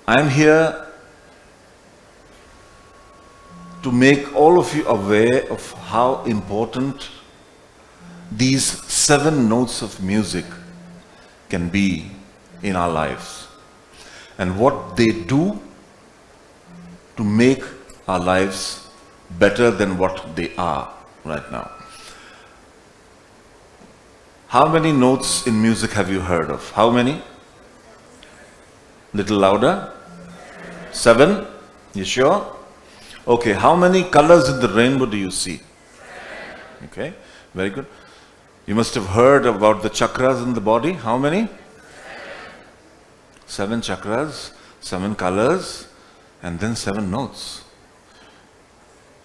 I am here to make all of you aware of how important these 7 notes of music can be in our lives and what they do to make our lives better than what they are right now. How many notes in music have you heard of? How many? Little louder? 7? You sure? Okay, how many colors in the rainbow do you see? Okay, very good. You must have heard about the chakras in the body. How many? 7 chakras, 7 colors, and then 7 notes.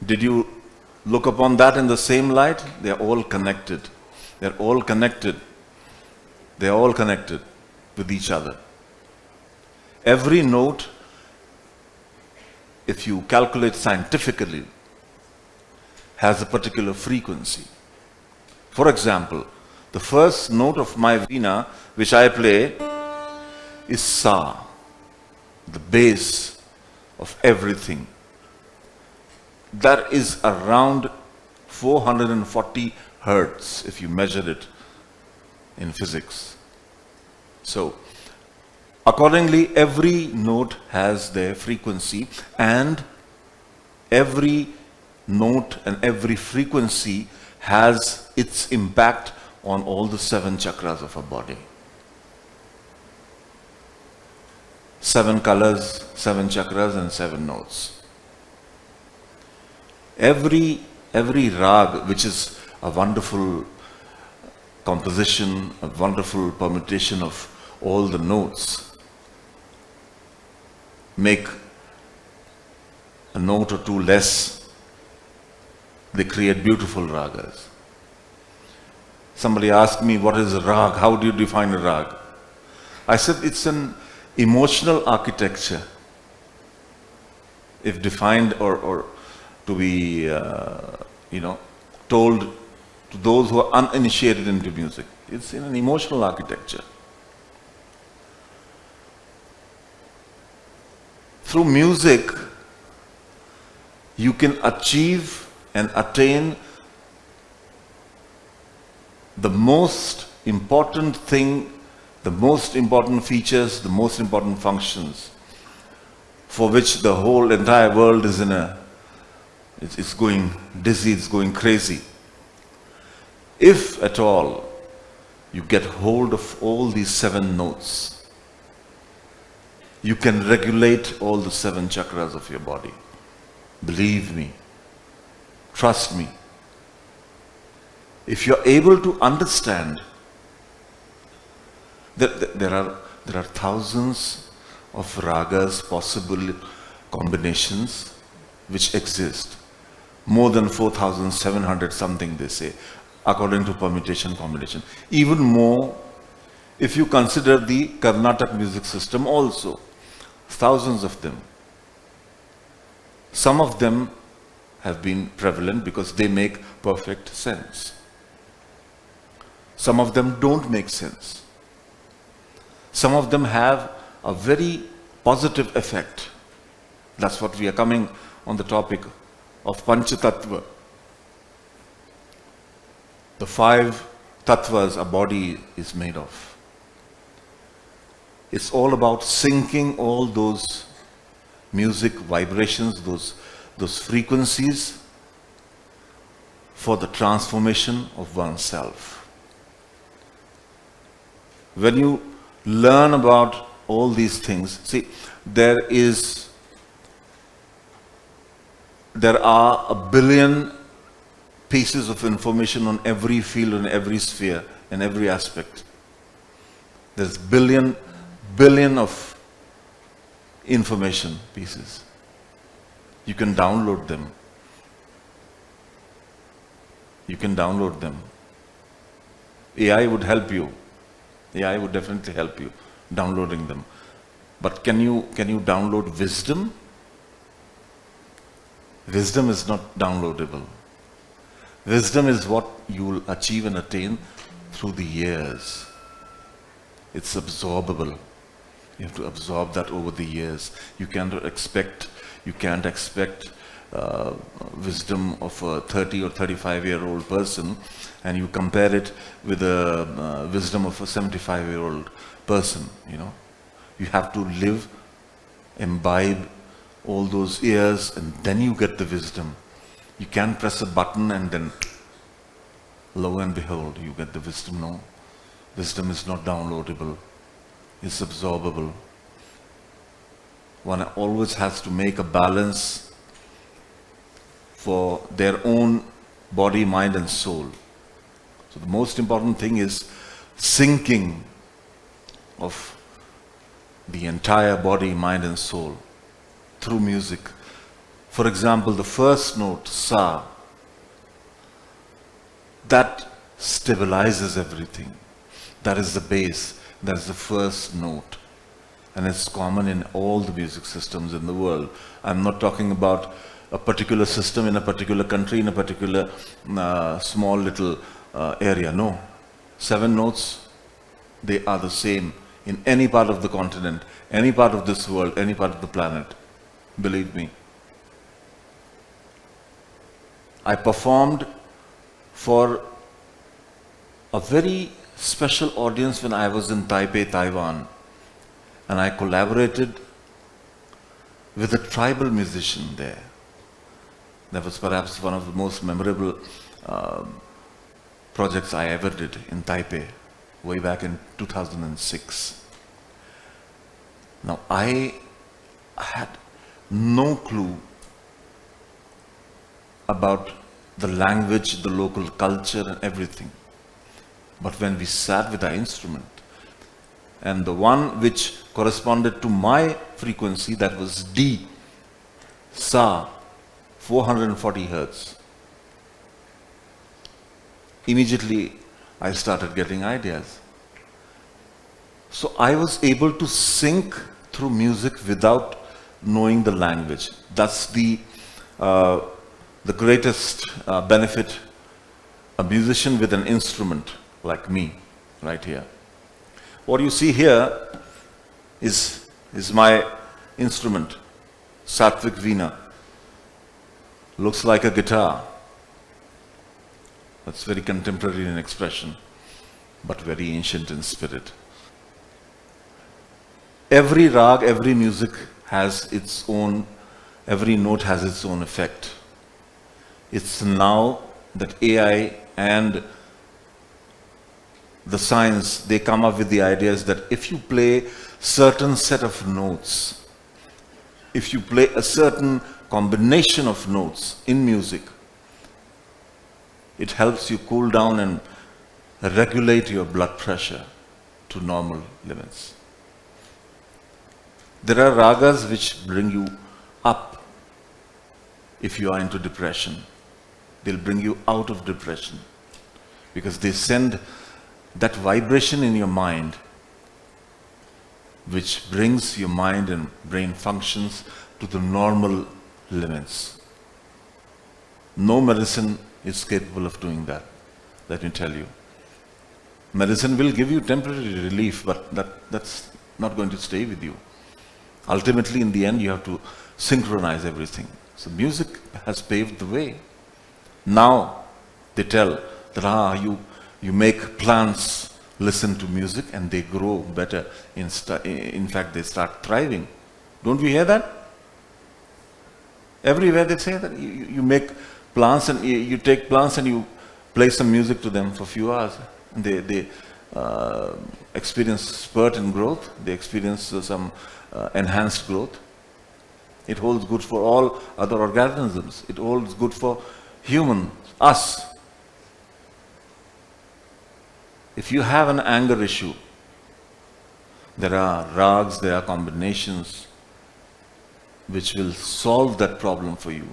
Did you look upon that in the same light? They are all connected. They're all connected. They're all connected with each other. Every note, if you calculate scientifically, has a particular frequency. For example, the first note of my veena, which I play, is Sa, the base of everything. That is around 440 hertz if you measure it in physics. So, accordingly, every note has their frequency, and every note and every frequency has its impact on all the 7 chakras of our body. 7 colors, 7 chakras, and 7 notes. Every rag, which is a wonderful composition, a wonderful permutation of all the notes, make a note or two less, they create beautiful ragas. Somebody asked me, what is a rag? How do you define a rag? I said, it's an emotional architecture. If defined or to be, told to those who are uninitiated into music, it's in an emotional architecture. Through music, you can achieve and attain the most important thing, the most important features, the most important functions for which the whole entire world is it's going dizzy, it's going crazy. If at all you get hold of all these 7 notes, you can regulate all the 7 chakras of your body. Believe me, trust me. If you're able to understand that there are thousands of ragas, possible combinations which exist, more than 4,700 something they say, according to permutation combination. Even more if you consider the Carnatic music system also, thousands of them. Some of them have been prevalent because they make perfect sense. Some of them don't make sense. Some of them have a very positive effect. That's what we are coming on the topic of Panchatattva. The 5 tattvas a body is made of. It's all about syncing all those music vibrations, those frequencies for the transformation of oneself. When you learn about all these things, see, there are a billion pieces of information on every field, in every sphere, in every aspect. There's billion of information pieces. You can download them. You can download them. AI would help you. AI would definitely help you downloading them. But can you download wisdom? Wisdom is not downloadable. Wisdom is what you will achieve and attain through the years. It's absorbable. You have to absorb that over the years. You can't expect wisdom of a 30 or 35-year-old person, and you compare it with the wisdom of a 75-year-old person. You have to live, imbibe all those years, and then you get the wisdom. You can't press a button and then, lo and behold, you get the wisdom. No, wisdom is not downloadable. It's absorbable. One always has to make a balance for their own body, mind and soul. So the most important thing is syncing of the entire body, mind and soul through music. For example, the first note, sa, that stabilizes everything. That is the base. That is the first note. And it's common in all the music systems in the world. I'm not talking about a particular system in a particular country, in a particular small little area. No. 7 notes, they are the same in any part of the continent, any part of this world, any part of the planet. Believe me. I performed for a very special audience when I was in Taipei, Taiwan, and I collaborated with a tribal musician there. That was perhaps one of the most memorable projects I ever did in Taipei, way back in 2006. Now, I had no clue about the language, the local culture and everything. But when we sat with our instrument, and the one which corresponded to my frequency, that was D, Sa, 440 hertz. Immediately, I started getting ideas. So I was able to sync through music without knowing the language. That's the greatest benefit a musician with an instrument like me, right here. What you see here is my instrument, Satvik Veena. Looks like a guitar. That's very contemporary in expression, but very ancient in spirit. Every rag, every music has its own, every note has its own effect. It's now that AI and the science, they come up with the ideas that if you play certain set of notes, if you play a certain combination of notes in music, it helps you cool down and regulate your blood pressure to normal limits. There are ragas which bring you up if you are into depression. They'll bring you out of depression because they send that vibration in your mind which brings your mind and brain functions to the normal limits. No medicine is capable of doing that, let me tell you. Medicine will give you temporary relief, but that's not going to stay with you. Ultimately, in the end, you have to synchronize everything. So music has paved the way. Now, they tell that you make plants listen to music and they grow better. In fact, they start thriving. Don't we hear that? Everywhere they say that you make plants and you take plants and you play some music to them for a few hours. And they experience spurt in growth. They experience some enhanced growth. It holds good for all other organisms. It holds good for humans, us. If you have an anger issue, there are rags, there are combinations which will solve that problem for you.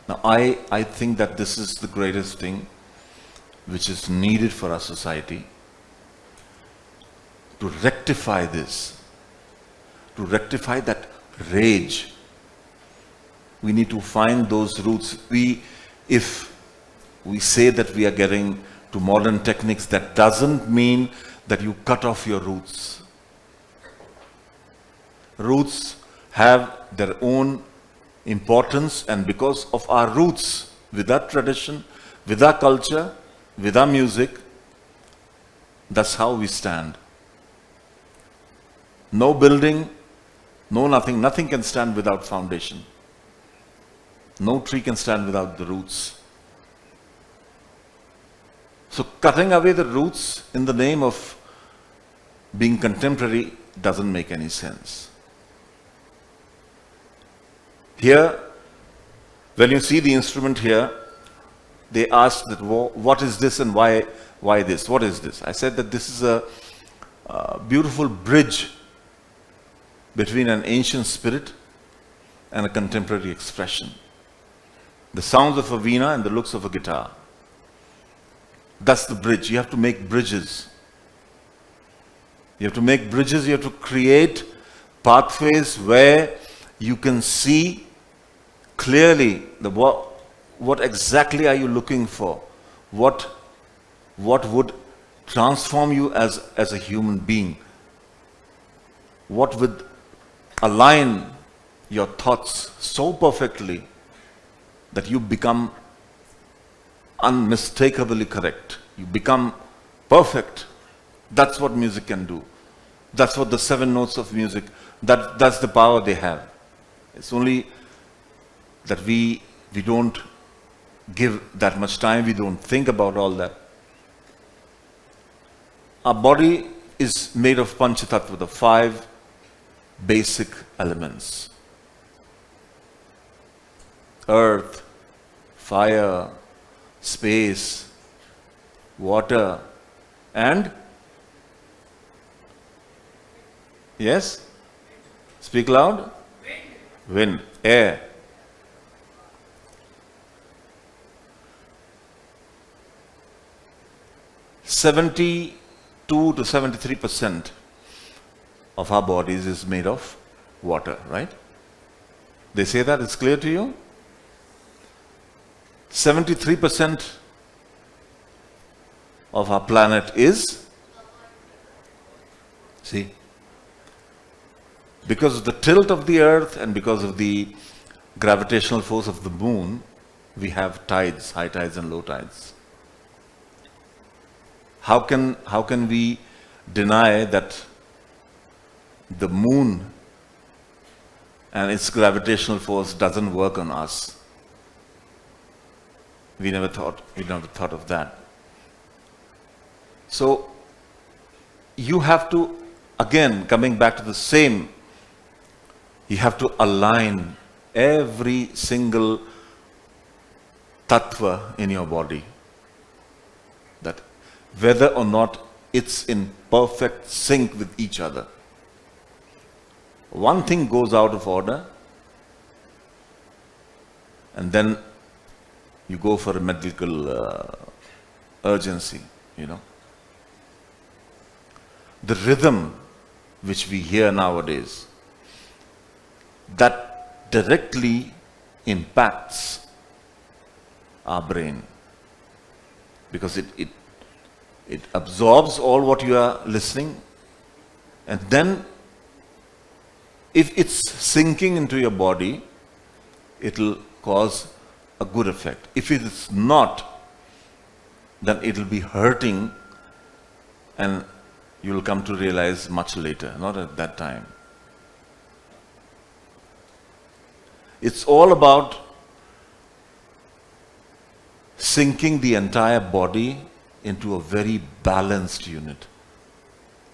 Now, I think that this is the greatest thing which is needed for our society to rectify this, to rectify that rage. We need to find those roots. If we say that we are getting to modern techniques, that doesn't mean that you cut off your roots. Roots have their own importance, and because of our roots, with our tradition, with our culture, with our music, that's how we stand. No building, no nothing. Nothing can stand without foundation. No tree can stand without the roots. So cutting away the roots in the name of being contemporary doesn't make any sense. Here, when you see the instrument here, they asked that, what is this and why this? What is this? I said that this is a beautiful bridge between an ancient spirit and a contemporary expression. The sounds of a veena and the looks of a guitar. That's the bridge. You have to make bridges. You have to make bridges, you have to create pathways where you can see clearly what exactly are you looking for? What would transform you as a human being? What would align your thoughts so perfectly that you become unmistakably correct. You become perfect. That's what music can do. That's what the 7 notes of music, that's the power they have. It's only that we don't give that much time, we don't think about all that. Our body is made of Panchatattva, the 5 basic elements. Earth, fire, space, water, and yes? Speak loud. Wind, air. (72 to 73% of our bodies is made of water, right? They say that, it's clear to you? 73% of our planet is, see, because of the tilt of the earth and because of the gravitational force of the moon, we have tides, high tides and low tides. How can we deny that the moon and its gravitational force doesn't work on us? We never thought of that. So you have to, again, coming back to the same, you have to align every single tattva in your body, that whether or not it's in perfect sync with each other. One thing goes out of order, and then you go for a medical urgency, you know. The rhythm which we hear nowadays, that directly impacts our brain, because it absorbs all what you are listening, and then if it's sinking into your body, it will cause a good effect. If it is not, then it will be hurting, and you will come to realize much later, not at that time. It's all about syncing the entire body into a very balanced unit.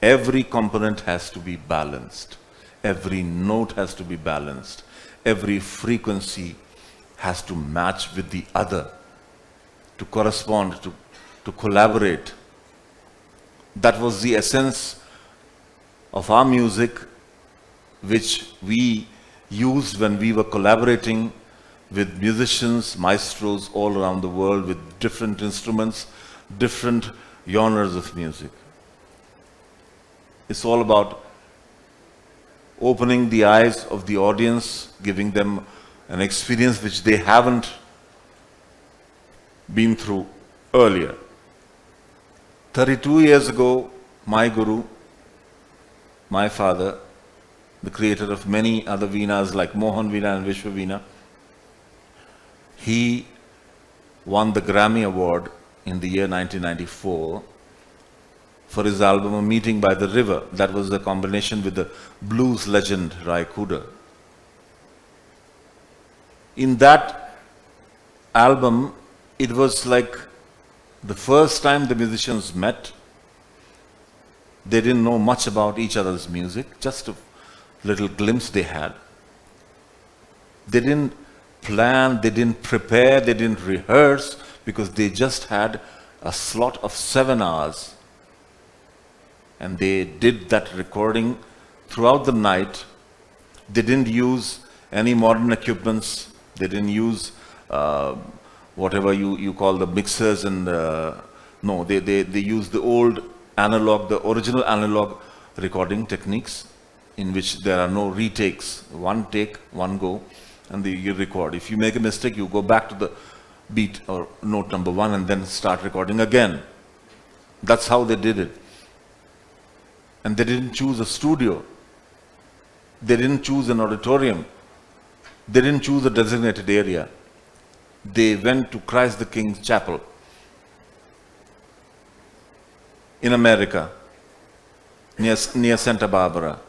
Every component has to be balanced. Every note has to be balanced. Every frequency has to match with the other, to correspond, to collaborate. That was the essence of our music, which we used when we were collaborating with musicians, maestros all around the world with different instruments, different genres of music. It's all about opening the eyes of the audience, giving them an experience which they haven't been through earlier. 32 years ago, my guru, my father, the creator of many other Veenas like Mohan Veena and Vishwa Veena. He won the Grammy Award in the year 1994 for his album A Meeting by the River. That was a combination with the blues legend Rai Cooder. In that album, it was like the first time the musicians met. They didn't know much about each other's music, just a little glimpse they had. They didn't plan, they didn't prepare, they didn't rehearse, because they just had a slot of 7 hours. And they did that recording throughout the night. They didn't use any modern equipments. They didn't use whatever you call the mixers and no, they used the old analog, the original analog recording techniques in which there are no retakes. One take, one go, and you record. If you make a mistake, you go back to the beat or note number 1 and then start recording again. That's how they did it. And they didn't choose a studio. They didn't choose an auditorium. They didn't choose a designated area. They went to Christ the King's Chapel in America, near Santa Barbara.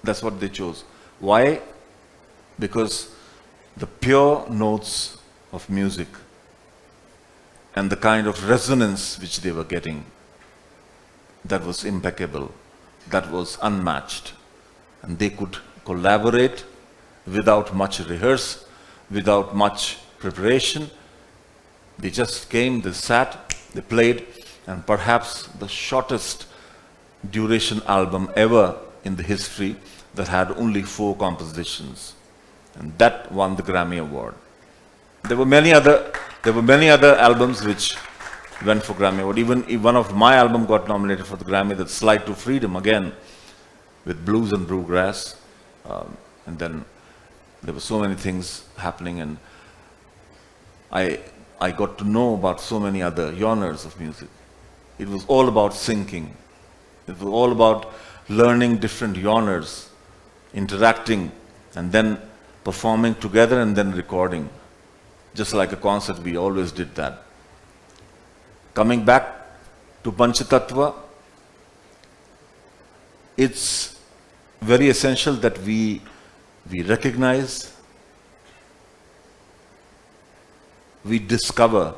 That's what they chose. Why? Because the pure notes of music and the kind of resonance which they were getting, that was impeccable, that was unmatched. And they could collaborate without much rehearse, without much preparation. They just came, they sat, they played, and perhaps the shortest duration album ever in the history that had only 4 compositions. And that won the Grammy Award. There were many other albums which went for Grammy Award. Even one of my album got nominated for the Grammy, that's Slide to Freedom, again, with blues and bluegrass. And then there were so many things happening, and I got to know about so many other genres of music. It was all about syncing. It was all about learning different genres, interacting, and then performing together and then recording. Just like a concert, we always did that. Coming back to Panchatattva, it's very essential that we recognize, we discover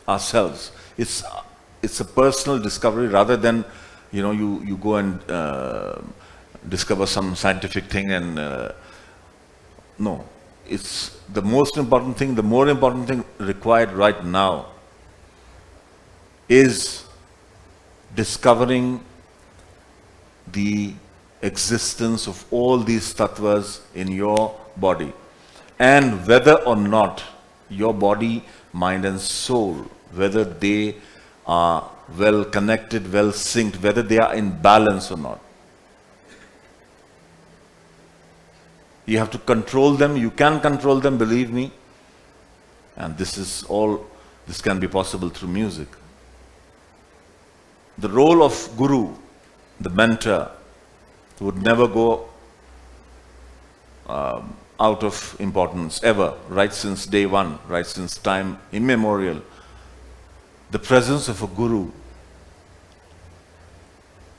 ourselves. It's a personal discovery rather than, you go and discover some scientific thing and no. It's the most important thing, the more important thing required right now is discovering the existence of all these tattvas in your body, and whether or not your body, mind and soul, whether they are well connected, well synced, whether they are in balance or not. You have to control them. You can control them, believe me. And this can be possible through music. The role of guru, the mentor, would never go out of importance ever, right since day one, right since time immemorial. The presence of a guru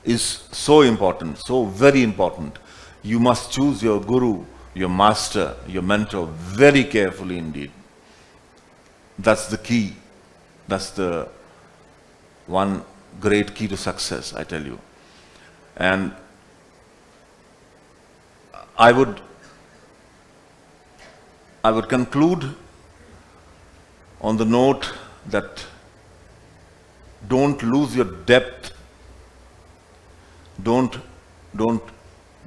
is so important, so very important. You must choose your guru, your master, your mentor very carefully indeed. That's the key. That's the one great key to success, I tell you. And I would conclude on the note that don't lose your depth. Don't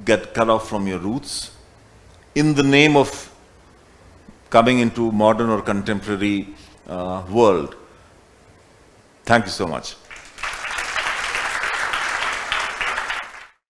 get cut off from your roots in the name of coming into modern or contemporary world. Thank you so much.